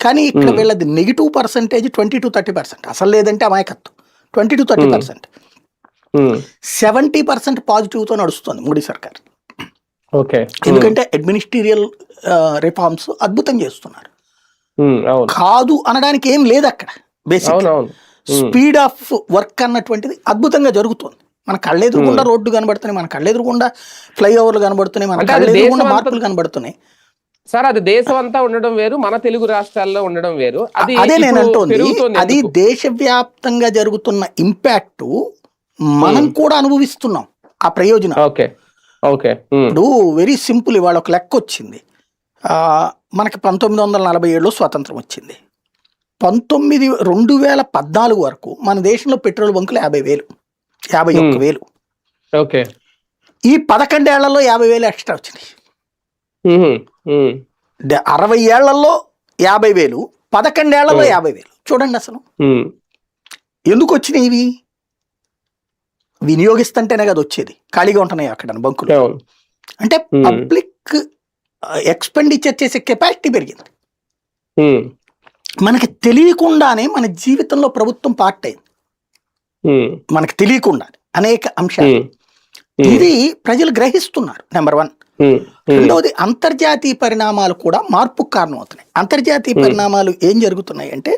కానీ ఇక్కడ వీళ్ళది నెగిటివ్ పర్సెంటేజ్ 20-30%. అసలు లేదంటే అమాయకత్వం. 20-30%. 70% పాజిటివ్తో నడుస్తుంది మోడీ సర్కార్. ఓకే. ఎందుకంటే అడ్మినిస్ట్రీరియల్ రిఫార్మ్స్ అద్భుతం చేస్తున్నారు. కాదు అనడానికి ఏం లేదు అక్కడ. బేసిక్ స్పీడ్ ఆఫ్ వర్క్ అన్నటువంటిది అద్భుతంగా జరుగుతుంది. మన కళ్ళెదురుగుండా రోడ్డు కనబడుతున్నాయి, మన కళ్ళెదురుగుండా ఫ్లైఓవర్లు కనబడుతున్నాయి, మన కళ్ళెదురుగుండా మార్పులు కనబడుతున్నాయి. సార్ అది దేశం అంతా ఉండడం వేరు, మన తెలుగు రాష్ట్రాల్లో ఉండడం వేరు. అదే నేను అంటోంది. అది దేశవ్యాప్తంగా జరుగుతున్న ఇంపాక్ట్ మనం కూడా అనుభవిస్తున్నాం ఆ ప్రయోజనం. ఇప్పుడు వెరీ సింపుల్. ఇవాళ ఒక లెక్క వచ్చింది. మనకి 1947లో స్వాతంత్రం వచ్చింది. 2014 వరకు మన దేశంలో పెట్రోల్ బంకులు 51,000. ఓకే. ఈ 11 ఏళ్లలో 50,000 ఎక్స్ట్రా వచ్చినాయి. 60 ఏళ్లలో 50,000, 11 ఏళ్లలో 50,000. చూడండి అసలు ఎందుకు వచ్చినాయి ఇవి. వినియోగిస్తుంటేనే కదా వచ్చేది. ఖాళీగా ఉంటున్నాయి అక్కడ బంకులు. అంటే పబ్లిక్ ఎక్స్పెండిచర్ చేసే కెపాసిటీ పెరిగింది. మనకి తెలియకుండానే మన జీవితంలో ప్రభుత్వం పార్ట్ అయింది. మనకి తెలియకుండా అనేక అంశాలు. ఇది ప్రజలు గ్రహిస్తున్నారు. నెంబర్ 1. రెండవది, అంతర్జాతీయ పరిణామాలు కూడా మార్పుకు కారణం అవుతున్నాయి. అంతర్జాతీయ పరిణామాలు ఏం జరుగుతున్నాయి అంటే